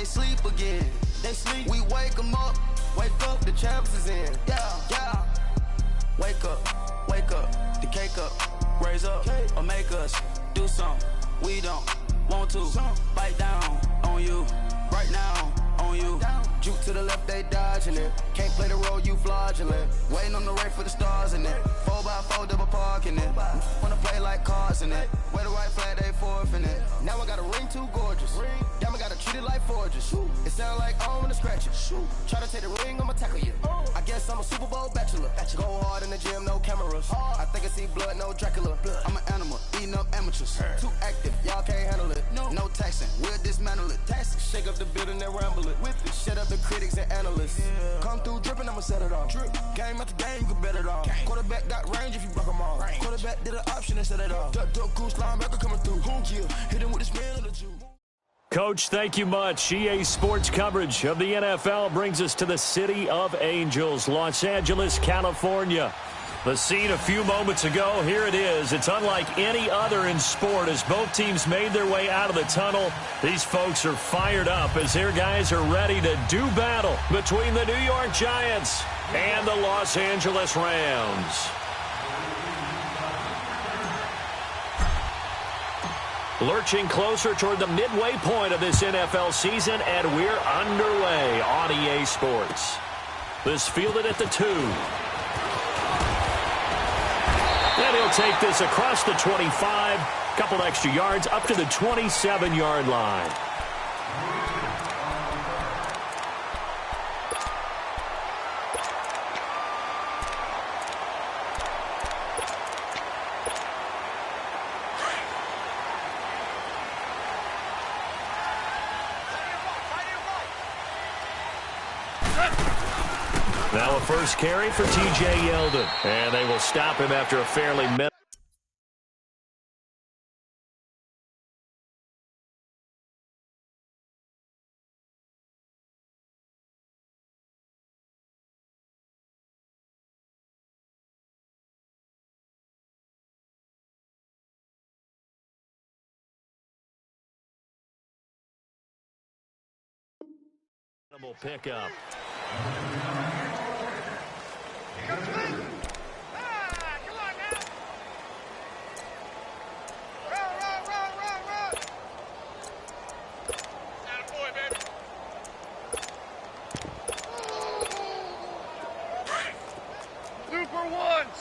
sleep again. They sleep. We wake them up. Wake up, the champs is in. Yeah, yeah. Wake up, the cake up. Raise up, or make us do something we don't want to. Bite down on you, right now on you. Juke to the left, they dodging it. Can't play the role, you fraudulent. Waiting on the right for the stars in it. 4x4 double parking it. Wanna play like cars in it. Wear the white flag, they forfeiting it. Now I got a ring too gorgeous. Damn, I gotta treat it like forges. It sound like I don't wanna scratch it. Try to take the ring, I'ma tackle you. I guess I'm a Super Bowl bachelor. Go hard in the gym, no cameras. I think I see blood, no Dracula. I'm an animal, eating up amateurs. Too active, y'all can't handle it. No taxing, we'll dismantle it. Shake up the building and ramble it. Whip it, shut up the critics and analysts. Come through dripping, I'ma set it off. Game after game, you can bet it off. Quarterback got range if you broke them off. Quarterback did an option and set it off. Duck goose linebacker coming through. Hit him with his man on the juke. Coach, thank you much. EA Sports coverage of the NFL brings us to the City of Angels, Los Angeles, California. The scene a few moments ago, here it is. It's unlike any other in sport as both teams made their way out of the tunnel. These folks are fired up as their guys are ready to do battle between the New York Giants and the Los Angeles Rams. Lurching closer toward the midway point of this NFL season, and we're underway on EA Sports. This fielded at the 2. And he'll take this across the 25, couple extra yards up to the 27-yard line. Now a first carry for T.J. Yeldon. And they will stop him after a fairly minimal pickup.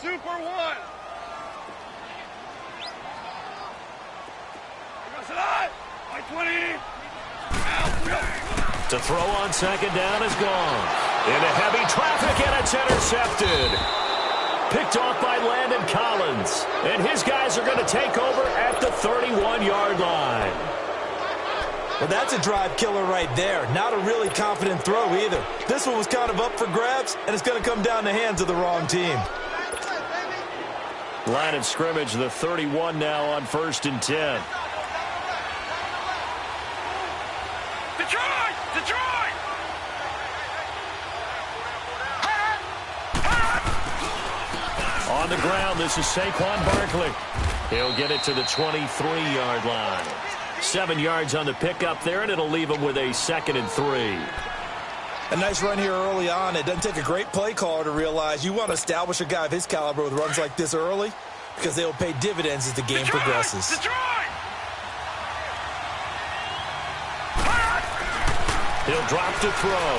Super one. Like 20. To throw on second down is gone. Into heavy traffic, and it's intercepted. Picked off by Landon Collins. And his guys are going to take over at the 31-yard line. Well, that's a drive killer right there. Not a really confident throw either. This one was kind of up for grabs, and it's going to come down the hands of the wrong team. Line of scrimmage, the 31 now on 1st and 10. Detroit! On the ground, this is Saquon Barkley. He'll get it to the 23-yard line. 7 yards on the pickup there, and it'll leave him with a 2nd and 3. A nice run here early on. It doesn't take a great play caller to realize you want to establish a guy of his caliber with runs like this early because they'll pay dividends as the game progresses. He'll drop to throw.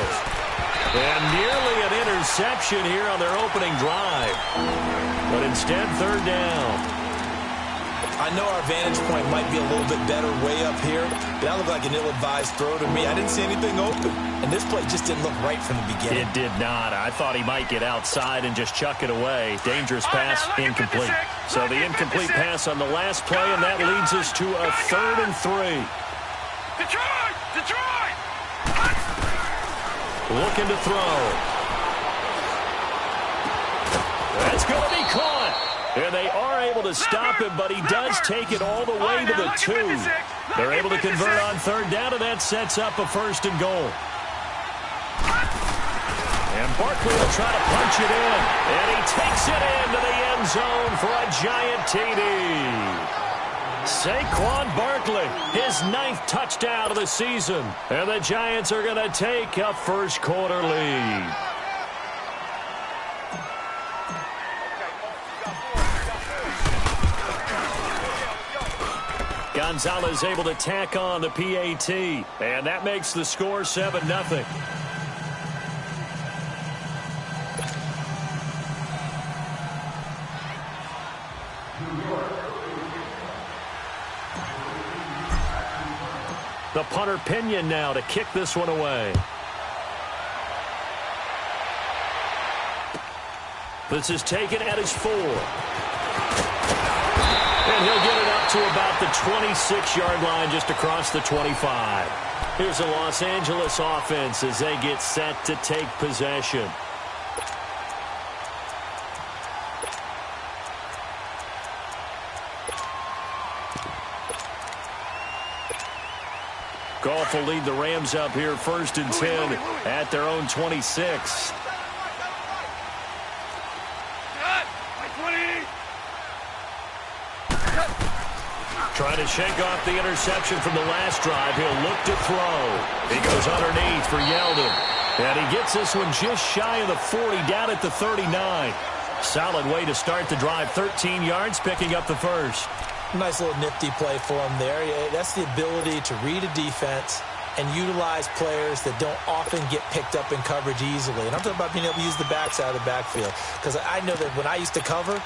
And nearly an interception here on their opening drive. But instead, 3rd down. I know our vantage point might be a little bit better way up here, but that looked like an ill-advised throw to me. I didn't see anything open, and this play just didn't look right from the beginning. It did not. I thought he might get outside and just chuck it away. Dangerous pass, incomplete. So the incomplete pass on the last play, and that leads us to a 3rd and 3. Detroit! Looking to throw. That's going to be caught. And they are able to stop him, but he does take it all the way to the 2. They're able to convert on 3rd down, and that sets up a 1st and goal. And Barkley will try to punch it in. And he takes it into the end zone for a giant TD. Saquon Barkley, his 9th touchdown of the season. And the Giants are going to take a first-quarter lead. Gonzalez able to tack on the PAT, and that makes the score 7-0. The punter Pinion now to kick this one away. This is taken at his 4. And he'll get it up to about the 26-yard line, just across the 25. Here's the Los Angeles offense as they get set to take possession. Goff will lead the Rams up here 1st and 10 at their own 26. Trying to shake off the interception from the last drive. He'll look to throw. He goes underneath for Yeldon. And he gets this one just shy of the 40, down at the 39. Solid way to start the drive. 13 yards, picking up the first. Nice little nifty play for him there. That's the ability to read a defense and utilize players that don't often get picked up in coverage easily. And I'm talking about being able to use the backside of the backfield. Because I know that when I used to cover,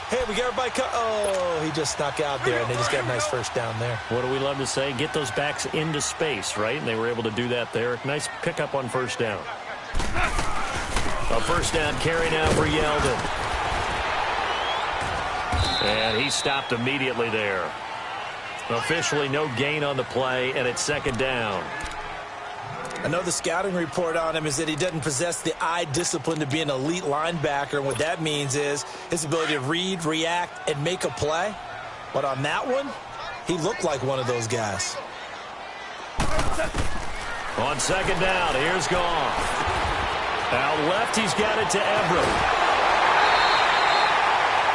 hey, we got everybody oh, he just snuck out there, and they just got a nice first down there. What do we love to say? Get those backs into space, right? And they were able to do that there. Nice pickup on first down. A first down carry now for Yeldon. And he stopped immediately there. Officially no gain on the play, and it's 2nd down. I know the scouting report on him is that he doesn't possess the eye discipline to be an elite linebacker. And what that means is his ability to read, react, and make a play. But on that one, he looked like one of those guys. On 2nd down, here's Goff. Out left, he's got it to Everett.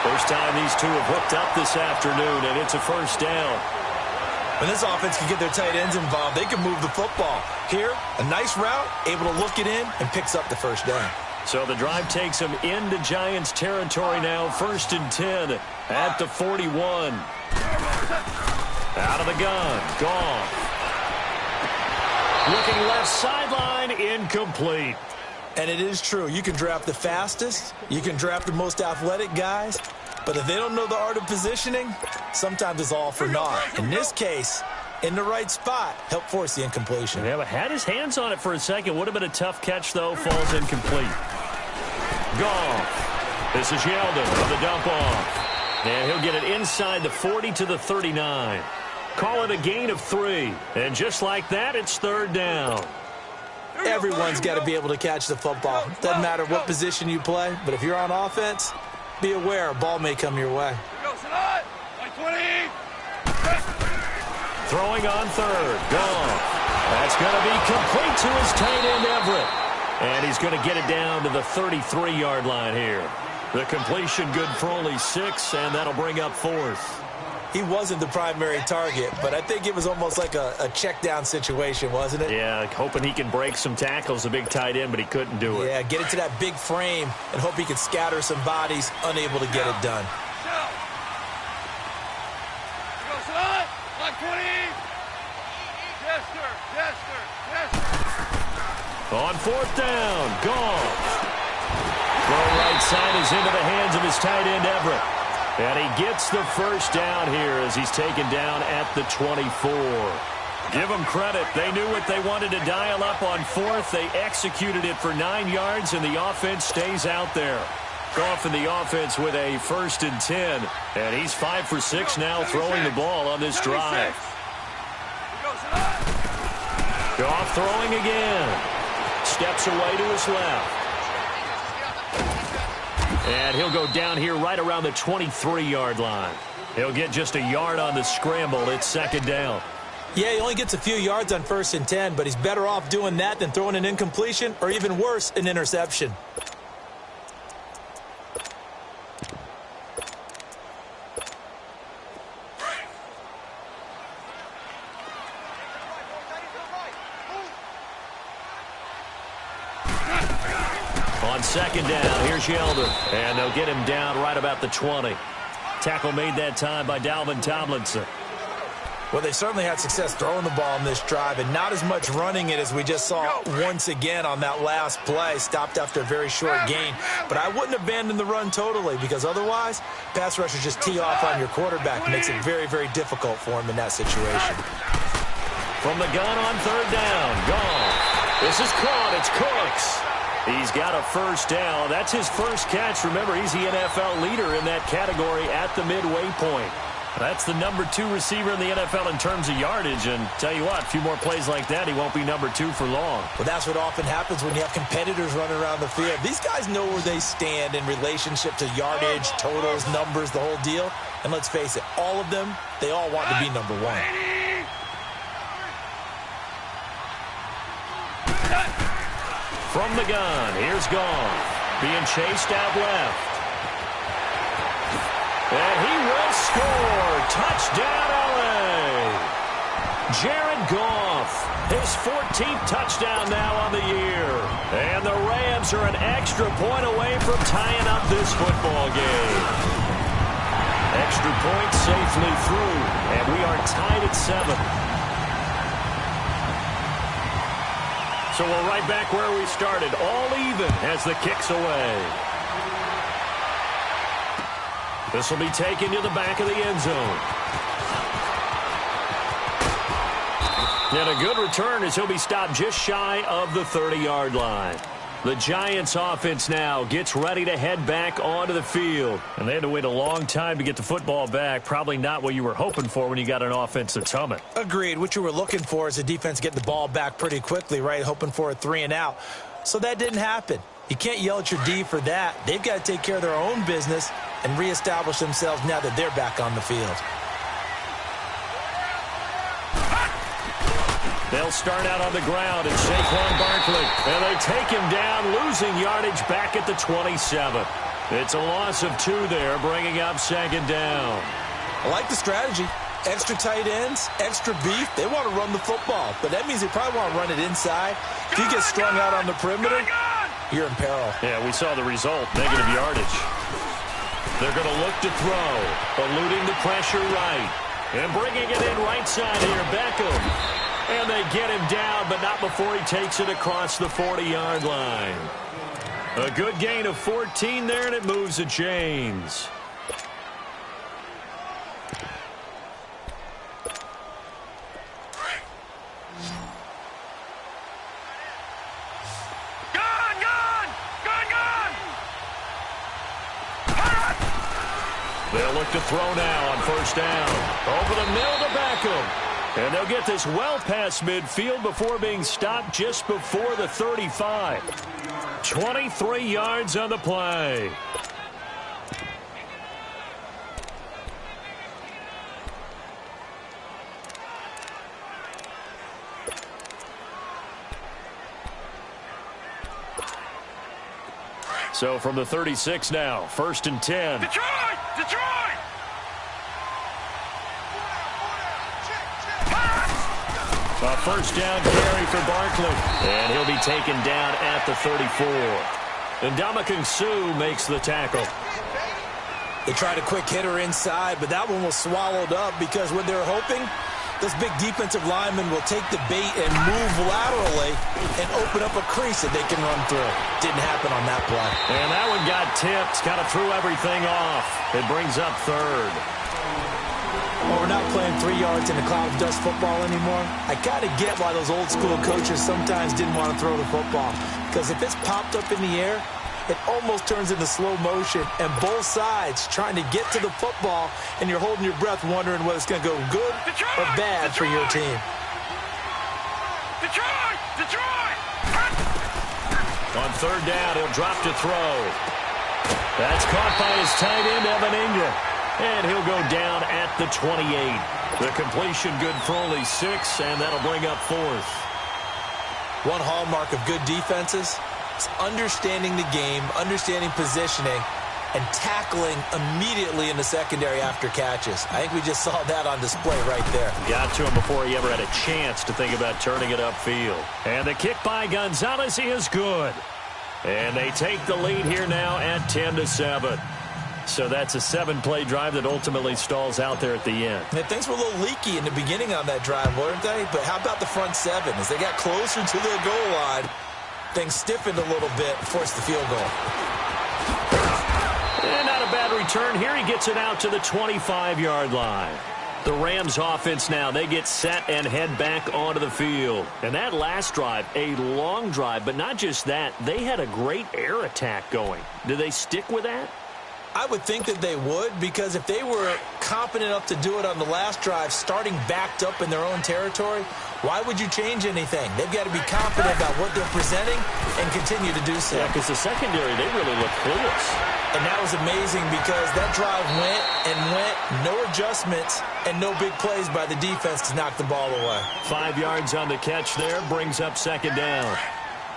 First time these two have hooked up this afternoon, and it's a first down. When this offense can get their tight ends involved, they can move the football. Here, a nice route, able to look it in, and picks up the first down. So the drive takes them into Giants territory now, 1st and 10 at the 41. Out of the gun, Goff. Looking left sideline, incomplete. And it is true. You can draft the fastest. You can draft the most athletic guys. But if they don't know the art of positioning, sometimes it's all for naught. In this case, in the right spot, helped force the incompletion. Yeah, but had his hands on it for a second. Would have been a tough catch, though. Falls incomplete. Goff. This is Yeldon on the dump off. And he'll get it inside the 40 to the 39. Call it a gain of 3. And just like that, it's 3rd down. Everyone's got to be able to catch the football. Doesn't matter what position you play, but if you're on offense, be aware a ball may come your way. Throwing on 3rd. Goff. That's going to be complete to his tight end, Everett. And he's going to get it down to the 33-yard line here. The completion good for only 6, and that'll bring up 4th. He wasn't the primary target, but I think it was almost like a check-down situation, wasn't it? Yeah, hoping he can break some tackles, a big tight end, but he couldn't do it. Yeah, get it to that big frame and hope he can scatter some bodies, unable to get it done. On 4th down, Goff. Throw right side is into the hands of his tight end, Everett. And he gets the first down here as he's taken down at the 24. Give them credit. They knew what they wanted to dial up on 4th. They executed it for 9 yards, and the offense stays out there. Goff in the offense with a 1st and 10. And he's 5 for 6 now throwing the ball on this drive. Goff throwing again. Steps away to his left. And he'll go down here right around the 23-yard line. He'll get just a yard on the scramble. It's 2nd down. Yeah, he only gets a few yards on 1st and 10, but he's better off doing that than throwing an incompletion or even worse, an interception. On second down, here's Yeldon. And they'll get him down right about the 20. Tackle made that time by Dalvin Tomlinson. Well, they certainly had success throwing the ball in this drive and not as much running it as we just saw once again on that last play. Stopped after a very short gain. But I wouldn't abandon the run totally because otherwise, pass rushers just tee off on your quarterback. It makes it very, very difficult for him in that situation. From the gun on third down, gone. This is caught. It's Cooks. He's got a first down. That's his first catch. Remember, he's the NFL leader in that category at the midway point. That's the number 2 receiver in the NFL in terms of yardage. And tell you what, a few more plays like that, he won't be number 2 for long. Well, that's what often happens when you have competitors running around the field. These guys know where they stand in relationship to yardage, totals, numbers, the whole deal. And let's face it, all of them, they all want to be number 1. From the gun, here's Goff. Being chased out left. And he will score. Touchdown, L.A. Jared Goff, his 14th touchdown now on the year. And the Rams are an extra point away from tying up this football game. Extra point safely through, and we are tied at 7. So we're right back where we started, all even as the kick's away. This will be taken to the back of the end zone. And a good return as he'll be stopped just shy of the 30-yard line. The Giants offense now gets ready to head back onto the field. And they had to wait a long time to get the football back. Probably not what you were hoping for when you got an offense that's humming. Agreed. What you were looking for is the defense getting the ball back pretty quickly, right? Hoping for a 3-and-out. So that didn't happen. You can't yell at your D for that. They've got to take care of their own business and reestablish themselves now that they're back on the field. They'll start out on the ground, and Saquon Barkley. And they take him down, losing yardage back at the 27. It's a loss of 2 there, bringing up second down. I like the strategy. Extra tight ends, extra beef. They want to run the football, but that means they probably want to run it inside. If you get strung out on the perimeter, you're in peril. Yeah, we saw the result, negative yardage. They're going to look to throw, eluding the pressure right. And bringing it in right side here, Beckham. And they get him down, but not before he takes it across the 40-yard line. A good gain of 14 there, and it moves the chains. They'll look to throw now on first down. Over the middle to Beckham. And they'll get this well past midfield before being stopped just before the 35. 23 yards on the play. So from the 36 now, 1st and 10. Detroit! Detroit! A first down carry for Barkley. And he'll be taken down at the 34. And Ndamukong Suh makes the tackle. They tried a quick hitter inside, but that one was swallowed up because what they're hoping, this big defensive lineman will take the bait and move laterally and open up a crease that they can run through. Didn't happen on that play. And that one got tipped, kind of threw everything off. It brings up 3rd. Well, we're not playing 3 yards in a cloud of dust football anymore. I kind of get why those old school coaches sometimes didn't want to throw the football. Because if it's popped up in the air, it almost turns into slow motion. And both sides trying to get to the football, and you're holding your breath wondering whether it's going to go good or bad for your team. Detroit! Detroit! On 3rd down, he'll drop to throw. That's caught by his tight end, Evan Ingram. And he'll go down at the 28. The completion good for only 6, and that'll bring up 4th. One hallmark of good defenses is understanding the game, understanding positioning, and tackling immediately in the secondary after catches. I think we just saw that on display right there. Got to him before he ever had a chance to think about turning it upfield. And the kick by Gonzalez is good. And they take the lead here now at 10-7. So that's a 7-play drive that ultimately stalls out there at the end. And things were a little leaky in the beginning on that drive, weren't they? But how about the front seven? As they got closer to their goal line, things stiffened a little bit, forced the field goal. And not a bad return here. He gets it out to the 25-yard line. The Rams offense now, they get set and head back onto the field. And that last drive, a long drive, but not just that, they had a great air attack going. Do they stick with that? I would think that they would, because if they were confident enough to do it on the last drive, starting backed up in their own territory, why would you change anything? They've got to be confident about what they're presenting and continue to do so. Yeah, because the secondary, they really look clueless. And that was amazing because that drive went and went, no adjustments, and no big plays by the defense to knock the ball away. 5 yards on the catch there, brings up second down.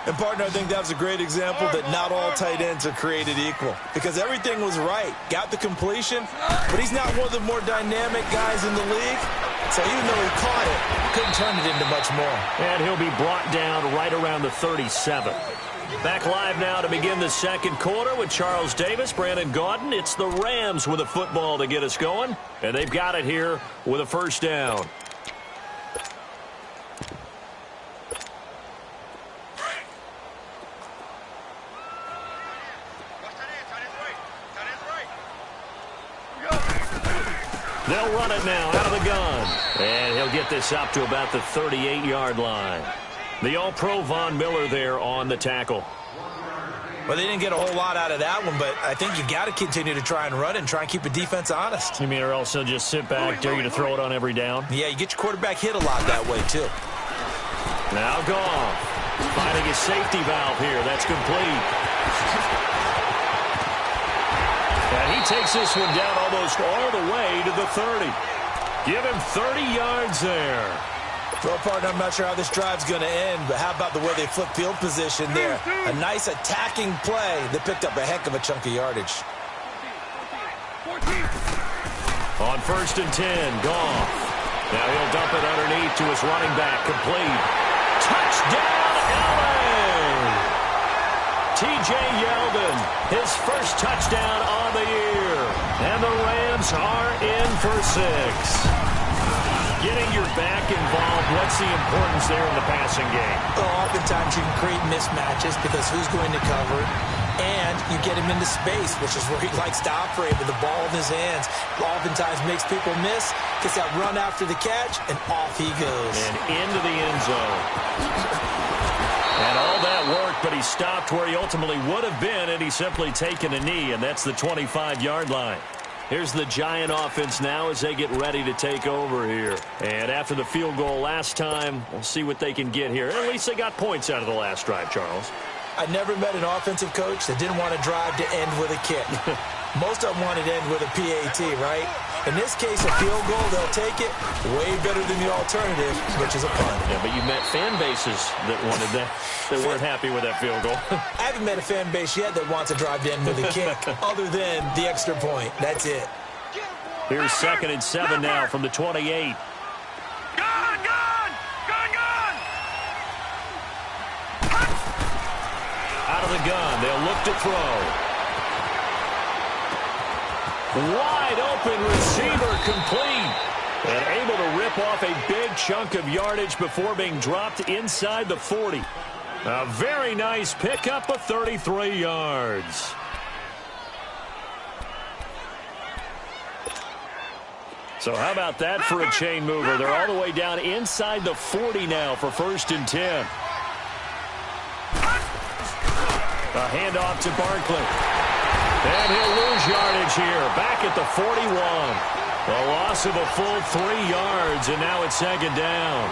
And, partner, I think that was a great example that not all tight ends are created equal, because everything was right. Got the completion, but he's not one of the more dynamic guys in the league. So even though he caught it, couldn't turn it into much more. And he'll be brought down right around the 37. Back live now to begin the second quarter with Charles Davis, Brandon Gaudin. It's the Rams with a football to get us going, and they've got it here with a first down. They'll run it now out of the gun. And he'll get this up to about the 38-yard line. The All-Pro Von Miller there on the tackle. Well, they didn't get a whole lot out of that one, but I think you got to continue to try and run it and try and keep the defense honest. You mean or else they'll just sit back, dare you to throw it on every down? Yeah, you get your quarterback hit a lot that way, too. Now Goff finding his safety valve here. That's complete. And he takes this one down almost all the way to the 30. Give him 30 yards there. Well, partner, I'm not sure how this drive's going to end, but how about the way they flip field position there? A nice attacking play that picked up a heck of a chunk of yardage. On 1st and 10, Goff. Now he'll dump it underneath to his running back. Complete. Touchdown, LA! T.J. Yeldon, his first touchdown on the year. And the Rams are in for 6. Getting your back involved, what's the importance there in the passing game? Well, oftentimes you can create mismatches because who's going to cover, and you get him into space, which is where he likes to operate with the ball in his hands. Oftentimes makes people miss, gets that run after the catch, and off he goes. And into the end zone. And all that worked, but he stopped where he ultimately would have been, and he's simply taken a knee, and that's the 25-yard line. Here's the Giant offense now as they get ready to take over here. And after the field goal last time, we'll see what they can get here. At least they got points out of the last drive, Charles. I never met an offensive coach that didn't want to drive to end with a kick. Most of them wanted to end with a PAT, right? In this case, a field goal, they'll take it way better than the alternative, which is a punt. Yeah, but you met fan bases that wanted that, that weren't happy with that field goal. I haven't met a fan base yet that wants to drive to end with a kick, other than the extra point. That's it. Here's 2nd and 7 now from the 28. Gun! Out of the gun, they'll look to throw. Wide open receiver, complete. And able to rip off a big chunk of yardage before being dropped inside the 40. A very nice pickup of 33 yards. So how about that for a chain mover? They're all the way down inside the 40 now for 1st and 10. A handoff to Barkley. And he'll lose yardage here. Back at the 41. A loss of a full 3 yards, and now it's 2nd down.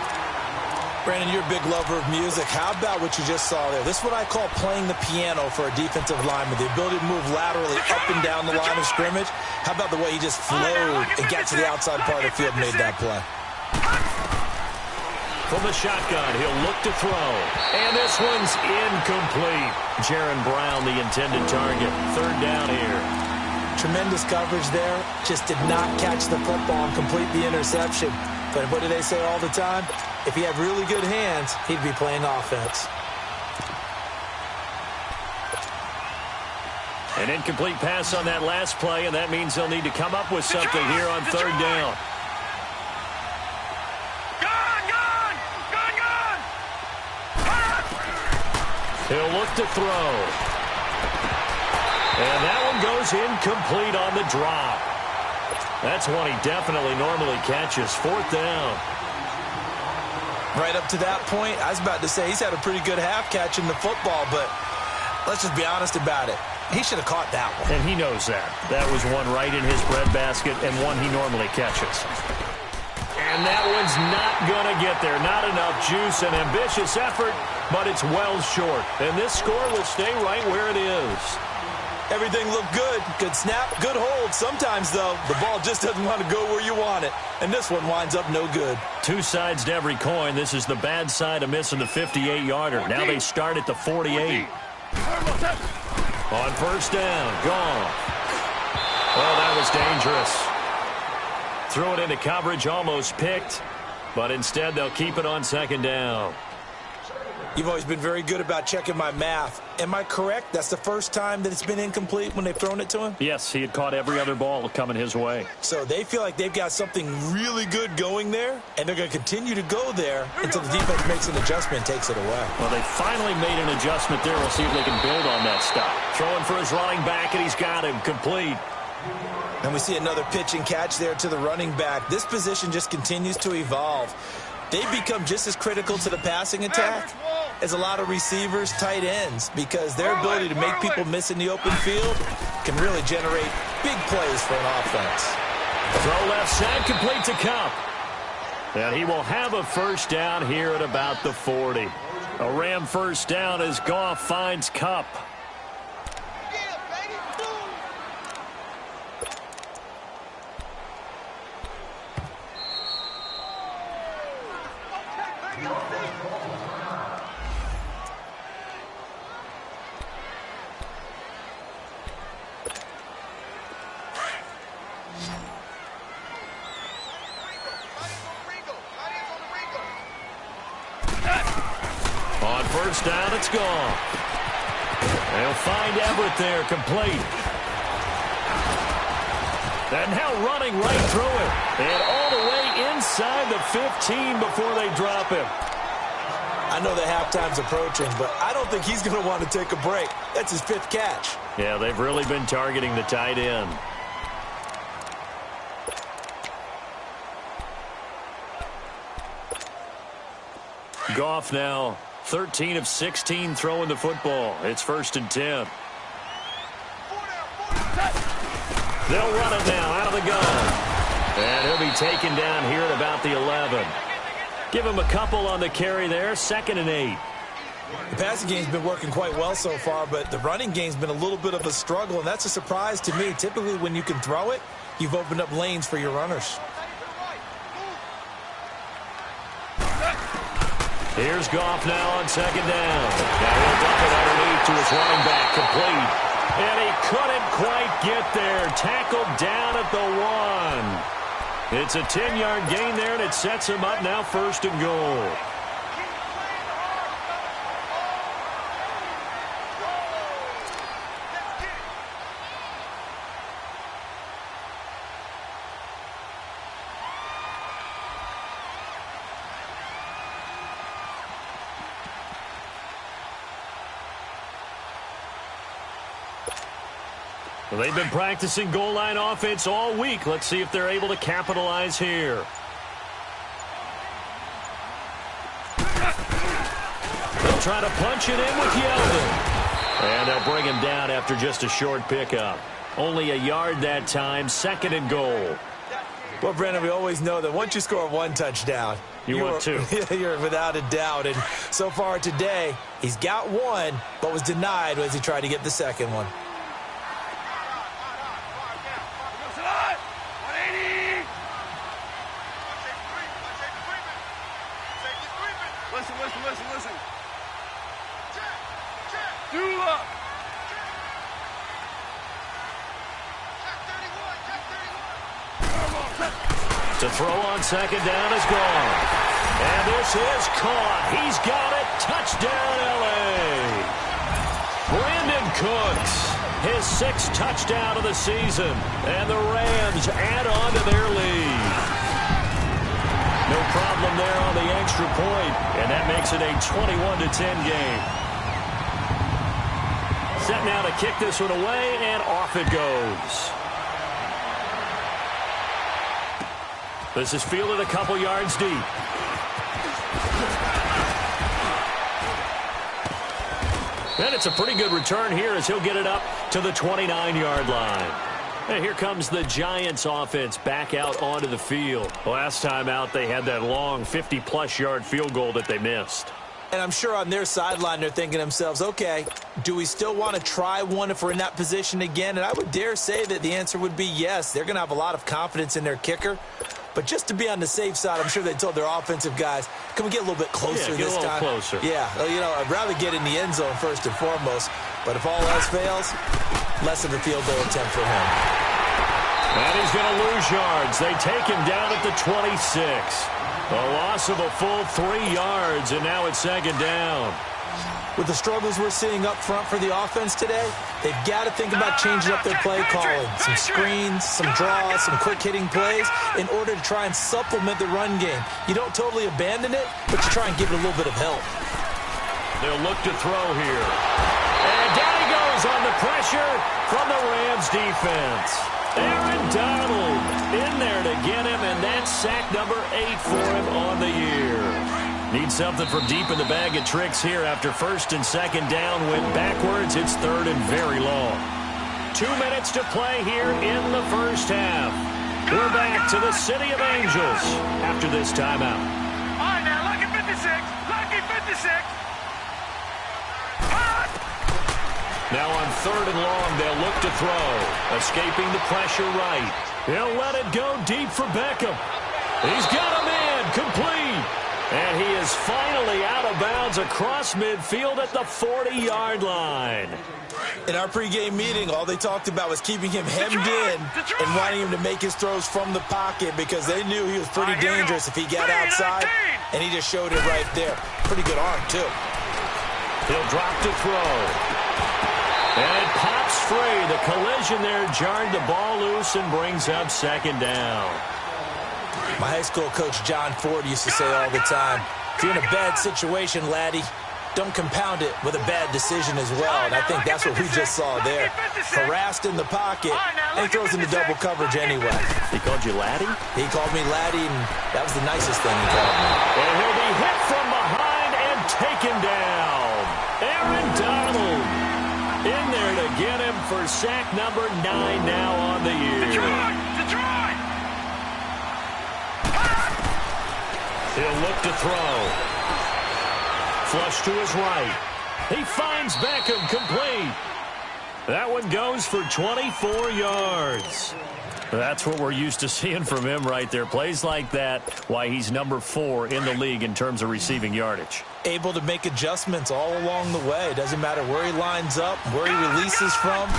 Brandon, you're a big lover of music. How about what you just saw there? This is what I call playing the piano for a defensive lineman. The ability to move laterally up and down the line of scrimmage. How about the way he just flowed and got to the outside part of the field and made that play? From the shotgun, he'll look to throw. And this one's incomplete. Jaron Brown, the intended target. 3rd down here. Tremendous coverage there. Just did not catch the football and complete the interception. But what do they say all the time? If he had really good hands, he'd be playing offense. An incomplete pass on that last play, and that means they'll need to come up with something here on third down. He'll look to throw. And that one goes incomplete on the drop. That's one he definitely normally catches. Fourth down. Right up to that point, I was about to say he's had a pretty good half catching the football, but let's just be honest about it. He should have caught that one. And he knows that. That was one right in his breadbasket and one he normally catches. And that one's not going to get there. Not enough juice. An ambitious effort, but it's well short. And this score will stay right where it is. Everything looked good. Good snap, good hold. Sometimes, though, the ball just doesn't want to go where you want it. And this one winds up no good. Two sides to every coin. This is the bad side of missing the 58-yarder. Now they start at the 48. On first down, gone. Oh, that was dangerous. Threw it into coverage, almost picked. But instead, they'll keep it on second down. You've always been very good about checking my math. Am I correct? That's the first time that it's been incomplete when they've thrown it to him? Yes, he had caught every other ball coming his way. So they feel like they've got something really good going there, and they're going to continue to go there until the defense makes an adjustment and takes it away. Well, they finally made an adjustment there. We'll see if they can build on that stop. Throwing for his running back, and he's got him complete. And we see another pitch and catch there to the running back. This position just continues to evolve. They've become just as critical to the passing attack as a lot of receivers, tight ends, because their ability to make people miss in the open field can really generate big plays for an offense. Throw left side, complete to Kupp. And he will have a first down here at about the 40. A Ram first down as Goff finds Kupp. On first down, it's gone. They'll find Everett there, complete. And now running right through it. And all the way inside the 15 before they drop him. I know that halftime's approaching, but I don't think he's going to want to take a break. That's his fifth catch. Yeah, they've really been targeting the tight end. Goff now 13 of 16 throwing the football. It's 1st and 10. They'll run it now out of the gun. And he'll be taken down here at about the 11. Give him a couple on the carry there. 2nd and 8. The passing game's been working quite well so far, but the running game's been a little bit of a struggle, and that's a surprise to me. Typically, when you can throw it, you've opened up lanes for your runners. Here's Goff now on 2nd down. Now he'll dump it underneath to his running back, complete. And he couldn't quite get there. Tackled down at the 1. It's a 10-yard gain there, and it sets him up now 1st and goal. Well, they've been practicing goal line offense all week. Let's see if they're able to capitalize here. They'll try to punch it in with Yeldon. And they'll bring him down after just a short pickup. Only a yard that time, 2nd and goal. Well, Brandon, we always know that once you score one touchdown, you want two. You're without a doubt. And so far today, he's got one, but was denied as he tried to get the second one. Listen. Do up. To throw on 2nd down is gone. And this is caught. He's got it. Touchdown, L.A. Brandon Cooks. his 6th touchdown of the season. And the Rams add on to their lead. No problem there on the extra point, and that makes it a 21-10 game. Set now to kick this one away, and off it goes. This is fielded a couple yards deep. And it's a pretty good return here as he'll get it up to the 29-yard line. And here comes the Giants offense back out onto the field. Last time out, they had that long 50-plus yard field goal that they missed. And I'm sure on their sideline they're thinking to themselves, okay, do we still want to try one if we're in that position again? And I would dare say that the answer would be yes. They're going to have a lot of confidence in their kicker. But just to be on the safe side, I'm sure they told their offensive guys, can we get a little bit closer this time? Yeah, get a little closer. Yeah, you know, I'd rather get in the end zone first and foremost. But if all else fails, less of a field goal attempt for him. And he's going to lose yards. They take him down at the 26. A loss of a full 3 yards, and now it's 2nd down. With the struggles we're seeing up front for the offense today, they've got to think about changing up their play calling. Some screens, some draws, some quick-hitting plays in order to try and supplement the run game. You don't totally abandon it, but you try and give it a little bit of help. They'll look to throw here. And down he goes on the pressure from the Rams defense. Aaron Donald in there to get him, and that's sack number 8 for him on the year. Need something from deep in the bag of tricks here after 1st and 2nd down went backwards. It's 3rd and very long. 2 minutes to play here in the first half. We're back to the City of Angels after this timeout. All right, now, lucky 56. Lucky 56. Now on 3rd and long, they'll look to throw. Escaping the pressure right. He'll let it go deep for Beckham. He's got a man complete. And he is finally out of bounds across midfield at the 40-yard line. In our pregame meeting, all they talked about was keeping him hemmed in and wanting him to make his throws from the pocket because they knew he was pretty dangerous if he got outside, and he just showed it right there. Pretty good arm, too. He'll drop to throw. And it pops free. The collision there jarred the ball loose and brings up 2nd down. My high school coach, John Ford, used to say all the time, if you're in a bad situation, laddie, don't compound it with a bad decision as well. And I think that's what we just saw there. Harassed in the pocket, and he throws into double coverage anyway. He called you laddie? He called me laddie, and that was the nicest thing he called me. And he'll be hit from behind and taken down. Aaron Donald in there to get him for sack number 9 now on the year. Detroit! He'll look to throw. Flush to his right. He finds Beckham complete. That one goes for 24 yards. That's what we're used to seeing from him right there. Plays like that, why he's number 4 in the league in terms of receiving yardage. Able to make adjustments all along the way. Doesn't matter where he lines up, where he releases from.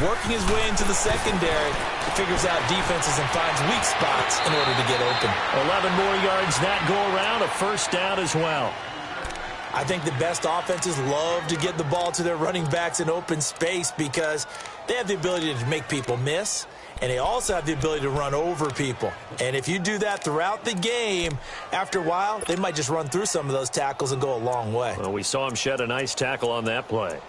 Working his way into the secondary, figures out defenses and finds weak spots in order to get open. 11 more yards that go around, a 1st down as well. I think the best offenses love to get the ball to their running backs in open space because they have the ability to make people miss, and they also have the ability to run over people. And if you do that throughout the game, after a while, they might just run through some of those tackles and go a long way. Well, we saw him shed a nice tackle on that play.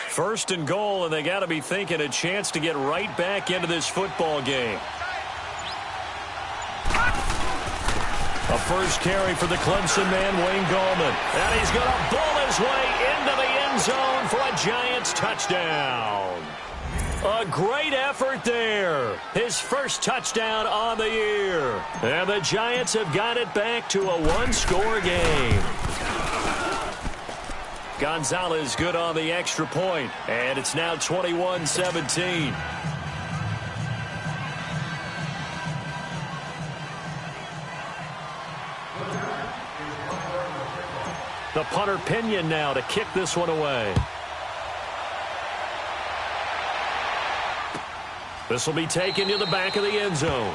First and goal, and they got to be thinking a chance to get right back into this football game. A first carry for the Clemson man, Wayne Gallman. And he's going to bull his way into the end zone for a Giants touchdown. A great effort there. His first touchdown on the year. And the Giants have got it back to a 1-score game. Gonzalez good on the extra point, and it's now 21-17. The punter Pinion now to kick this one away. This will be taken to the back of the end zone.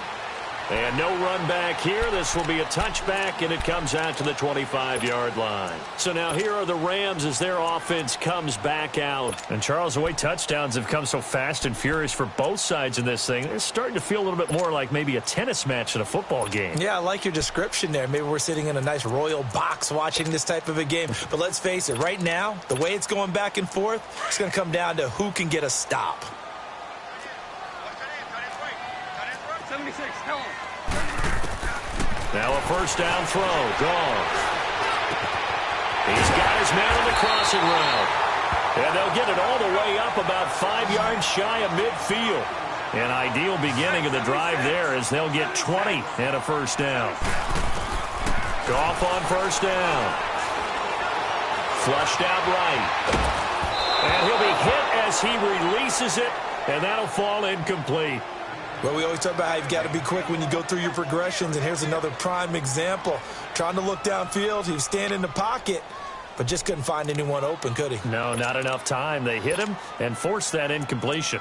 And no run back here. This will be a touchback, and it comes out to the 25-yard line. So now here are the Rams as their offense comes back out. And Charles, the way touchdowns have come so fast and furious for both sides in this thing, it's starting to feel a little bit more like maybe a tennis match in a football game. Yeah, I like your description there. Maybe we're sitting in a nice royal box watching this type of a game. But let's face it, right now, the way it's going back and forth, it's going to come down to who can get a stop. 76, tell him. Now a first down throw. Gone. He's got his man on the crossing route. And they'll get it all the way up about 5 yards shy of midfield. An ideal beginning of the drive there as they'll get 20 and a first down. Goff on first down. Flushed out right. And he'll be hit as he releases it, and that'll fall incomplete. Well, we always talk about how you've got to be quick when you go through your progressions, and here's another prime example. Trying to look downfield, he was standing in the pocket, but just couldn't find anyone open, could he? No, not enough time. They hit him and forced that incompletion.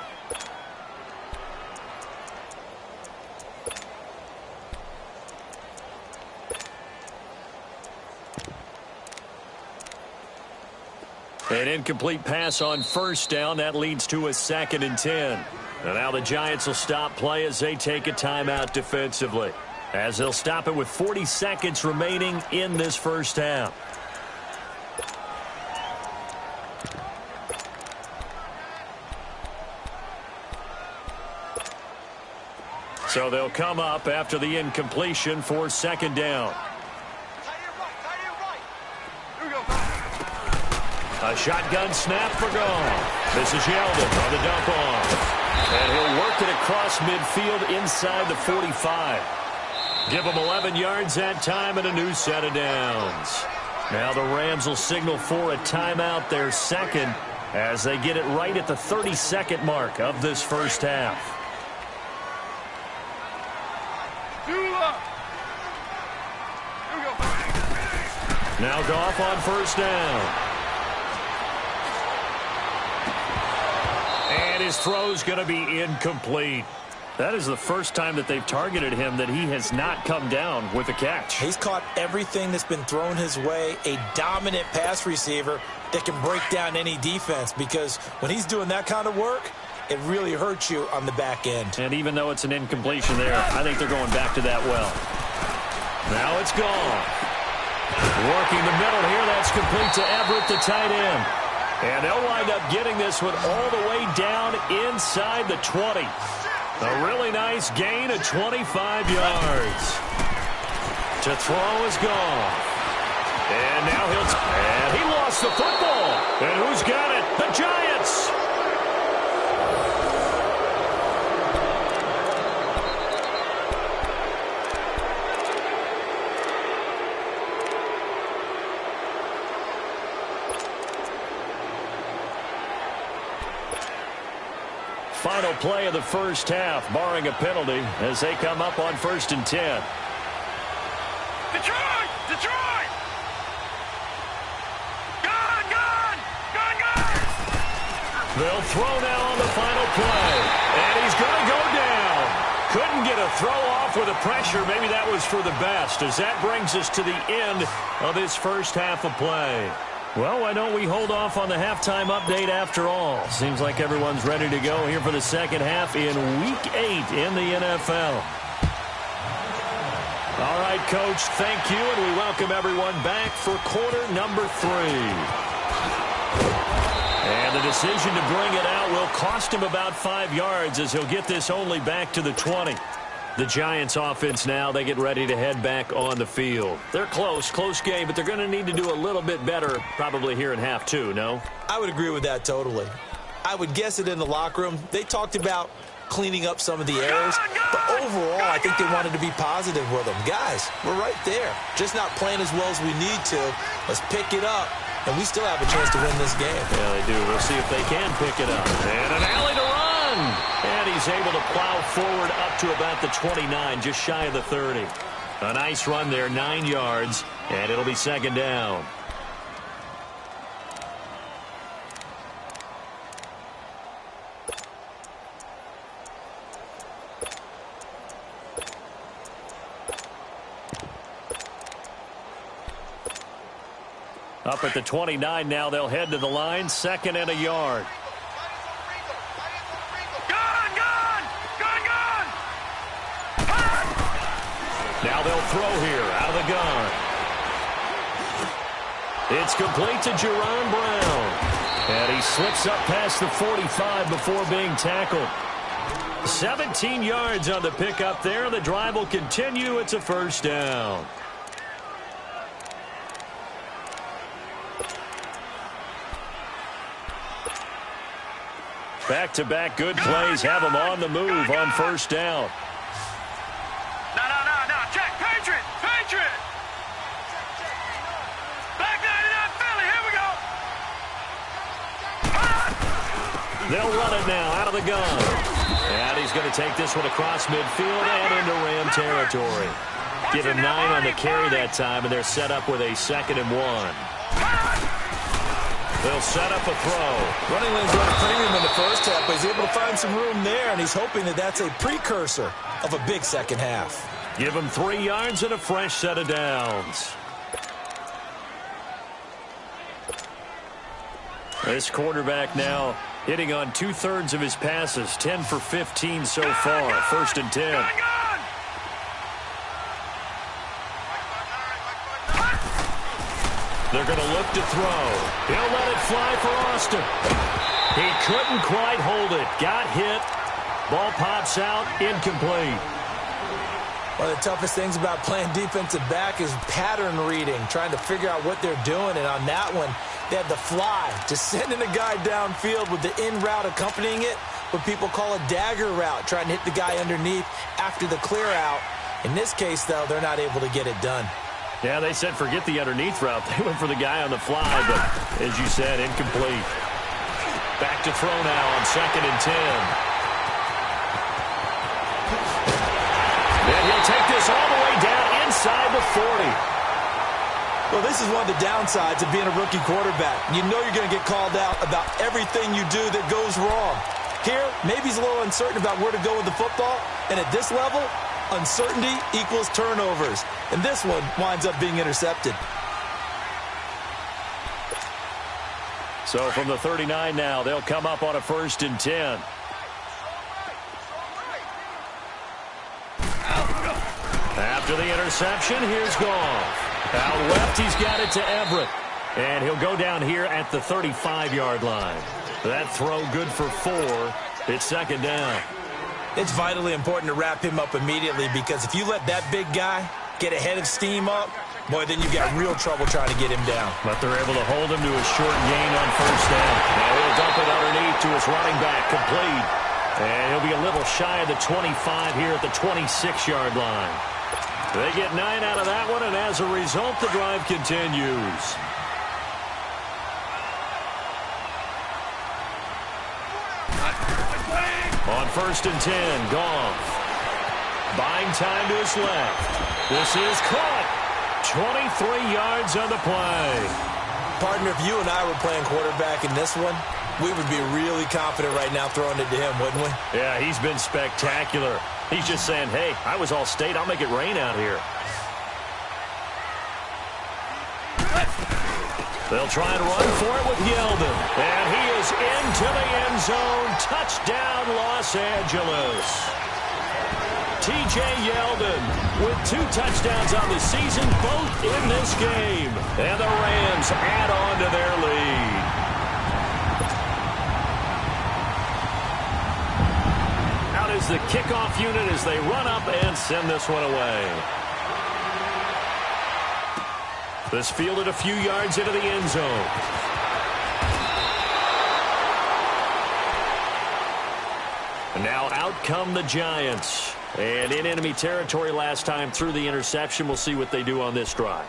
An incomplete pass on first down. That leads to a 2nd and 10. And now the Giants will stop play as they take a timeout defensively, as they'll stop it with 40 seconds remaining in this first half. So they'll come up after the incompletion for 2nd down. A shotgun snap for Goff. This is Yeldon on the dump off. And he'll work it across midfield inside the 45. Give him 11 yards that time and a new set of downs. Now the Rams will signal for a timeout, their second, as they get it right at the 32nd mark of this first half. Now Goff on first down. And his throw's going to be incomplete. That is the first time that they've targeted him that he has not come down with a catch. He's caught everything that's been thrown his way, a dominant pass receiver that can break down any defense, because when he's doing that kind of work, it really hurts you on the back end. And even though it's an incompletion there, I think they're going back to that well. Now it's gone. Working the middle here, that's complete to Everett, the tight end. And they'll wind up getting this one all the way down inside the 20. A really nice gain of 25 yards. To throw is gone. And now and he lost the football. And who's got it? The Giants. Final play of the first half, barring a penalty, as they come up on 1st and 10. Detroit! Detroit! Gone! Gone! Gone! Gone! They'll throw now on the final play. And he's going to go down. Couldn't get a throw off with the pressure. Maybe that was for the best, as that brings us to the end of this first half of play. Well, why don't we hold off on the halftime update after all? Seems like everyone's ready to go here for the second half in Week 8 in the NFL. All right, Coach, thank you, and we welcome everyone back for quarter number 3. And the decision to bring it out will cost him about 5 yards, as he'll get this only back to the 20. The Giants offense now, they get ready to head back on the field. They're close game, but they're going to need to do a little bit better probably here in half 2, no? I would agree with that totally. I would guess it in the locker room. They talked about cleaning up some of the errors, but overall, I think they wanted to be positive with them. Guys, we're right there. Just not playing as well as we need to. Let's pick it up, and we still have a chance to win this game. Yeah, they do. We'll see if they can pick it up. And an alley to run. And he's able to plow forward up to about the 29, just shy of the 30. A nice run there, 9 yards, and it'll be 2nd down. Up at the 29 now, they'll head to the line, 2nd and a yard. Now they'll throw here out of the gun. It's complete to Jerron Brown. And he slips up past the 45 before being tackled. 17 yards on the pickup there. The drive will continue. It's a first down. Back-to-back good plays have them on the move on first down. No. Check. Patriot. Back 99 Philly. Here we go. They'll run it now out of the gun. And he's going to take this one across midfield and into Ram territory. Give him 9 on the carry that time, and they're set up with a 2nd and 1. They'll set up a throw. Running lanes run a premium in the first half, but he's able to find some room there, and he's hoping that that's a precursor of a big second half. Give him 3 yards and a fresh set of downs. This quarterback now hitting on 2/3 of his passes, 10 for 15 so far. 1st and 10. They're going to look to throw. He'll let it fly for Austin. He couldn't quite hold it. Got hit. Ball pops out. Incomplete. One of the toughest things about playing defensive back is pattern reading, trying to figure out what they're doing. And on that one, they had the fly, just sending a guy downfield with the in route accompanying it, what people call a dagger route, trying to hit the guy underneath after the clear out. In this case, though, they're not able to get it done. Yeah, they said forget the underneath route. They went for the guy on the fly, but as you said, incomplete. Back to throw now on 2nd and 10. And he'll take this all the way down inside the 40. Well, this is one of the downsides of being a rookie quarterback. You know you're going to get called out about everything you do that goes wrong. Here, maybe he's a little uncertain about where to go with the football, and at this level, uncertainty equals turnovers. And this one winds up being intercepted. So from the 39 now, they'll come up on a 1st and 10. After the interception, here's Goff. Out left, he's got it to Everett. And he'll go down here at the 35-yard line. That throw good for 4. It's 2nd down. It's vitally important to wrap him up immediately, because if you let that big guy get a head of steam up, boy, then you've got real trouble trying to get him down. But they're able to hold him to a short gain on 1st down. Now he'll dump it underneath to his running back, complete. And he'll be a little shy of the 25 here at the 26-yard line. They get 9 out of that one, and as a result, the drive continues. On 1st and 10, Goff. Buying time to his left. This is caught. 23 yards on the play. Partner, if you and I were playing quarterback in this one, we would be really confident right now throwing it to him, wouldn't we? Yeah, he's been spectacular. He's just saying, hey, I was all state. I'll make it rain out here. They'll try and run for it with Yeldon. And he is into the end zone. Touchdown, Los Angeles. T.J. Yeldon with 2 touchdowns on the season, both in this game. And the Rams add on to their lead. Out is the kickoff unit as they run up and send this one away. This fielded a few yards into the end zone. And now out come the Giants. And in enemy territory last time through the interception. We'll see what they do on this drive.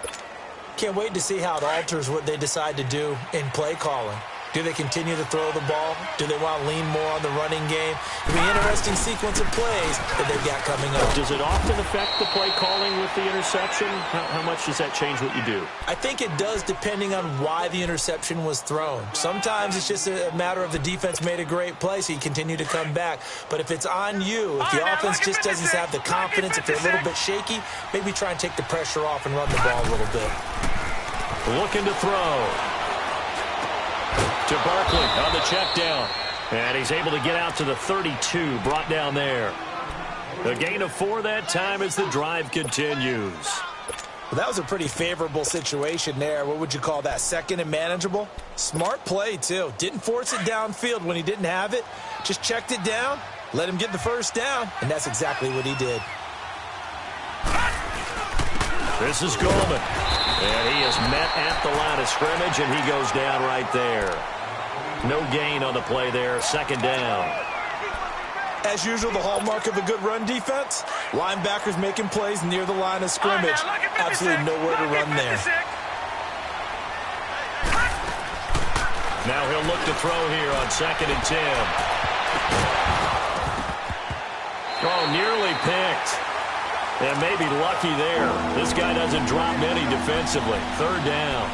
Can't wait to see how it alters what they decide to do in play calling. Do they continue to throw the ball? Do they want to lean more on the running game? It'll be an interesting sequence of plays that they've got coming up. Does it often affect the play calling with the interception? How much does that change what you do? I think it does, depending on why the interception was thrown. Sometimes it's just a matter of the defense made a great play, so you continue to come back. But if it's on you, if the offense just doesn't have the confidence, if they're a little bit shaky, maybe try and take the pressure off and run the ball a little bit. looking to throw. To Barkley on the check down. And he's able to get out to the 32, brought down there. A gain of 4 that time as the drive continues. Well, that was a pretty favorable situation there. What would you call that? Second and manageable? Smart play, too. Didn't force it downfield when he didn't have it. Just checked it down, let him get the first down, and that's exactly what he did. This is Goldman. And he is met at the line of scrimmage, and he goes down right there. No gain on the play there, second down. As usual, the hallmark of a good run defense, linebackers making plays near the line of scrimmage. Absolutely nowhere to run there. Now he'll look to throw here on 2nd and 10. Oh, nearly picked. And maybe lucky there. This guy doesn't drop many defensively. 3rd down.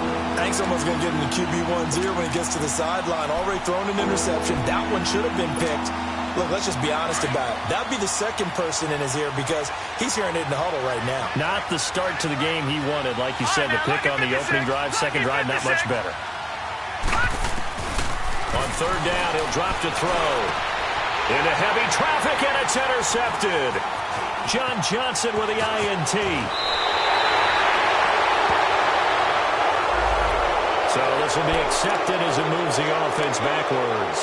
I think someone's going to get in the QB1's ear when he gets to the sideline. Already thrown an interception. That one should have been picked. Look, let's just be honest about it. That would be the second person in his ear because he's hearing it in the huddle right now. Not the start to the game he wanted. Like you said, the pick on the opening drive, second drive, not much better. On 3rd down, he'll drop to throw. Into heavy traffic, and it's intercepted. John Johnson with the INT. So this will be accepted as it moves the offense backwards.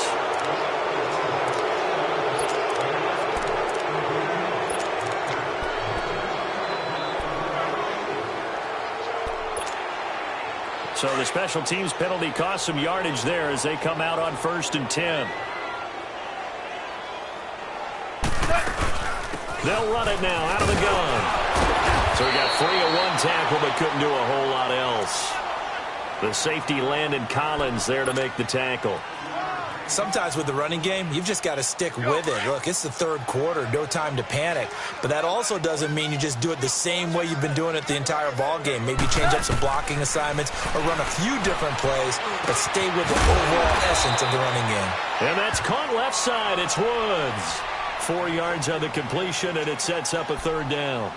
So the special teams penalty cost some yardage there as they come out on 1st and 10. They'll run it now out of the gun. So he got free of 1 tackle but couldn't do a whole lot else. The safety Landon Collins there to make the tackle. Sometimes with the running game, you've just got to stick with it. Look, it's the 3rd quarter, no time to panic. But that also doesn't mean you just do it the same way you've been doing it the entire ball game. Maybe change up some blocking assignments or run a few different plays, but stay with the overall essence of the running game. And that's caught left side. It's Woods. 4 yards on the completion, and it sets up a 3rd down.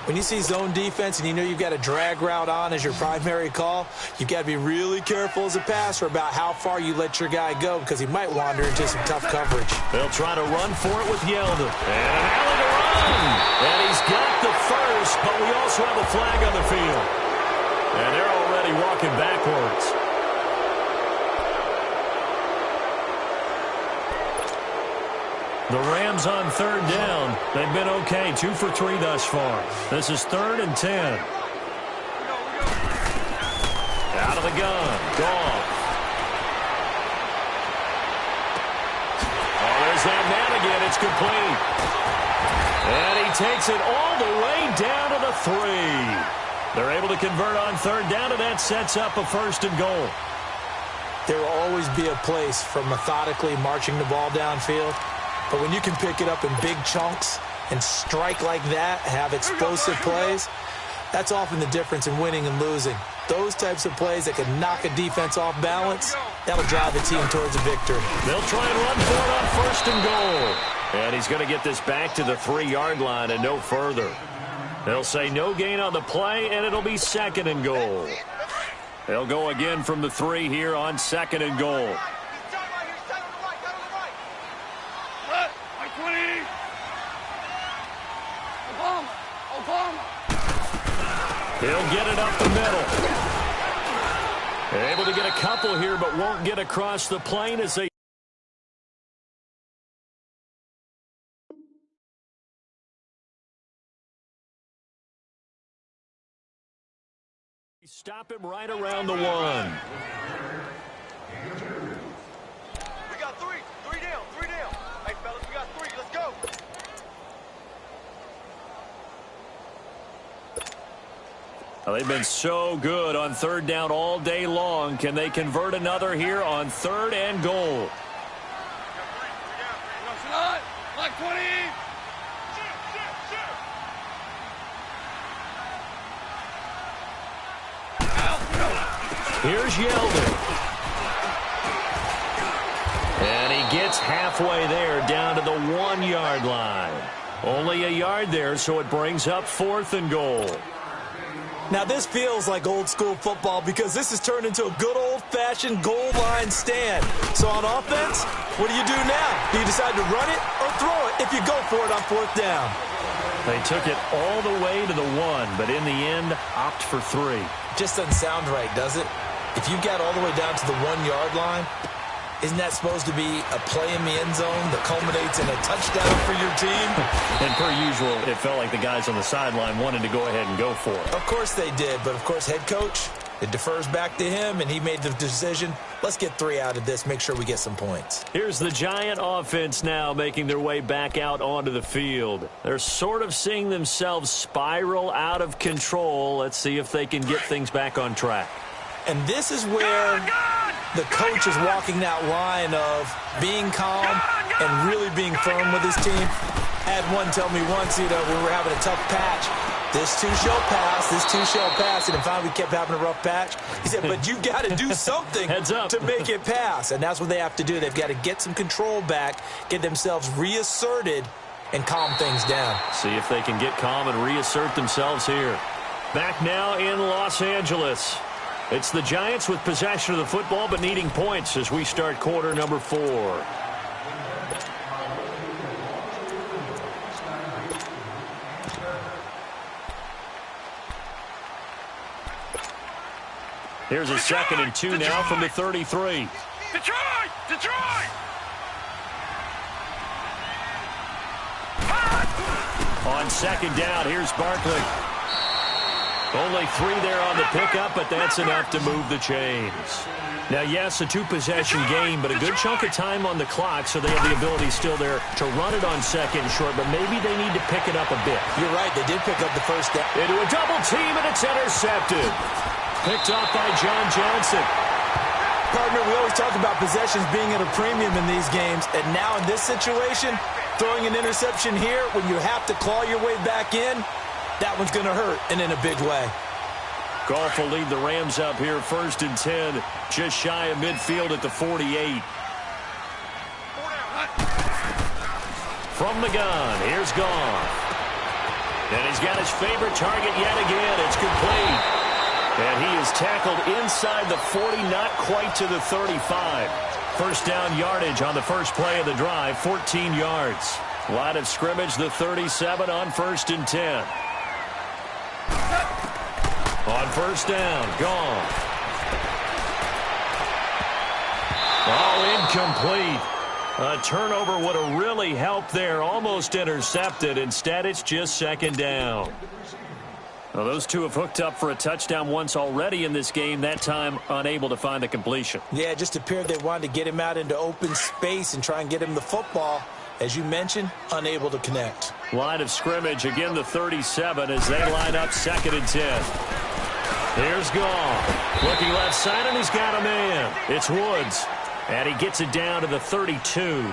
When you see zone defense and you know you've got a drag route on as your primary call, you've got to be really careful as a passer about how far you let your guy go because he might wander into some tough coverage. They'll try to run for it with Yeldon. And an alley to run. And he's got the first, but we also have a flag on the field. And they're already walking backwards. The Rams on 3rd down. They've been okay. 2 for 3 thus far. This is 3rd and 10. Out of the gun. Goff. Oh, there's that man again. It's complete. And he takes it all the way down to the 3. They're able to convert on 3rd down, and that sets up a 1st and goal. There will always be a place for methodically marching the ball downfield. But when you can pick it up in big chunks and strike like that, have explosive plays, that's often the difference in winning and losing. Those types of plays that can knock a defense off balance, that'll drive the team towards a victory. They'll try and run for it on 1st and goal. And he's going to get this back to the 3-yard line and no further. They'll say no gain on the play, and it'll be 2nd and goal. They'll go again from the 3 here on 2nd and goal. He'll get it up the middle. Able to get a couple here, but won't get across the plane as they stop him right around the 1. We got 3. 3 down. 3 down. Hey, fellas, we got 3. Let's go. Well, they've been so good on 3rd down all day long. Can they convert another here on 3rd and goal? Like 20. Here's Yeldon. And he gets halfway there down to the 1-yard line. Only a yard there, so it brings up 4th and goal. Now, this feels like old-school football because this has turned into a good old-fashioned goal line stand. So on offense, what do you do now? Do you decide to run it or throw it if you go for it on 4th down? They took it all the way to the 1, but in the end, opt for 3. Just doesn't sound right, does it? If you got all the way down to the 1-yard line, isn't that supposed to be a play in the end zone that culminates in a touchdown for your team? And per usual, it felt like the guys on the sideline wanted to go ahead and go for it. Of course they did, but of course head coach, it defers back to him, and he made the decision. Let's get 3 out of this, make sure we get some points. Here's the Giant offense now making their way back out onto the field. They're sort of seeing themselves spiral out of control. Let's see if they can get things back on track. And this is where the coach is walking that line of being calm and really being firm with his team. I had one tell me once, we were having a tough patch. This too shall pass, this too shall pass. And finally we kept having a rough patch. He said, but you've got to do something to make it pass. And that's what they have to do. They've got to get some control back, get themselves reasserted, and calm things down. See if they can get calm and reassert themselves here. Back now in Los Angeles. It's the Giants with possession of the football but needing points as we start quarter number 4. Here's a 2nd and 2 now from the 33. Detroit! Detroit! On 2nd down, here's Barkley. Only 3 there on the pickup, but that's enough to move the chains. Now, yes, a 2-possession game, but a good chunk of time on the clock, so they have the ability still there to run it on 2nd and short, but maybe they need to pick it up a bit. You're right, they did pick up the 1st down. Into a double team, and it's intercepted. Picked off by John Johnson. Partner, we always talk about possessions being at a premium in these games, and now in this situation, throwing an interception here when you have to claw your way back in, that one's going to hurt, and in a big way. Goff will lead the Rams up here, 1st and 10, just shy of midfield at the 48. From the gun, here's Goff. And he's got his favorite target yet again. It's complete. And he is tackled inside the 40, not quite to the 35. First down yardage on the first play of the drive, 14 yards. Line of scrimmage, the 37 on 1st and 10. On 1st down, gone. Oh, incomplete. A turnover would have really helped there. Almost intercepted. Instead, it's just 2nd down. Well, those two have hooked up for a touchdown once already in this game, that time unable to find the completion. Yeah, it just appeared they wanted to get him out into open space and try and get him the football. As you mentioned, unable to connect. Line of scrimmage, again the 37 as they line up 2nd and 10. Here's Goff. Looking left side, and he's got a man. It's Woods. And he gets it down to the 32.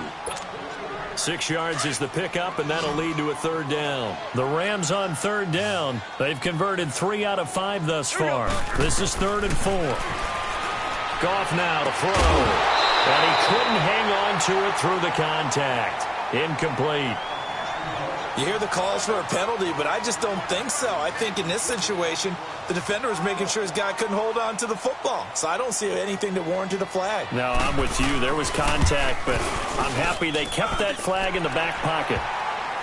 6 yards is the pickup, and that'll lead to a 3rd down. The Rams on 3rd down. They've converted 3 out of 5 thus far. This is 3rd and 4. Goff now to throw. And he couldn't hang on to it through the contact. Incomplete. You hear the calls for a penalty, but I just don't think so. I think in this situation, the defender was making sure his guy couldn't hold on to the football. So I don't see anything that warranted a flag. No, I'm with you. There was contact, but I'm happy they kept that flag in the back pocket.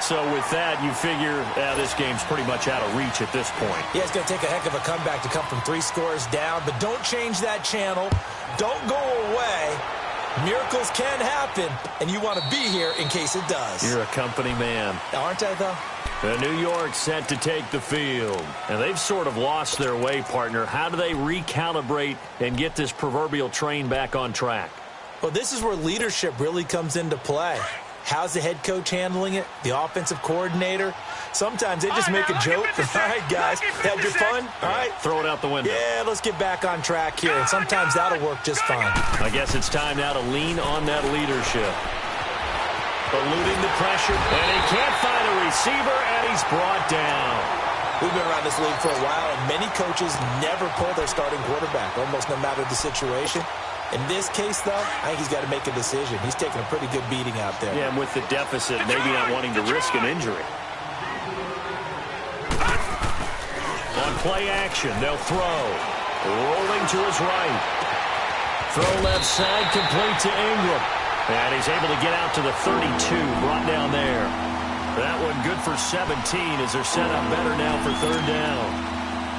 So with that, you figure this game's pretty much out of reach at this point. Yeah, it's going to take a heck of a comeback to come from 3 scores down, but don't change that channel. Don't go away. Miracles can happen, and you want to be here in case it does. You're a company man. Aren't I, though? The New York set to take the field. And they've sort of lost their way, partner. How do they recalibrate and get this proverbial train back on track? Well, this is where leadership really comes into play. How's the head coach handling it? The offensive coordinator? Sometimes they just make a joke. All right, guys, had your fun? All right. Throw it out the window. Yeah, let's get back on track here. And sometimes that'll work just fine. I guess it's time now to lean on that leadership. Eluding the pressure, and he can't find a receiver, and he's brought down. We've been around this league for a while, and many coaches never pull their starting quarterback, almost no matter the situation. In this case, though, I think he's got to make a decision. He's taking a pretty good beating out there. Yeah, and with the deficit, maybe not wanting to risk an injury. On play action, they'll throw. Rolling to his right. Throw left side, complete to Ingram. And he's able to get out to the 32, brought down there. That one good for 17 as they're set up better now for third down.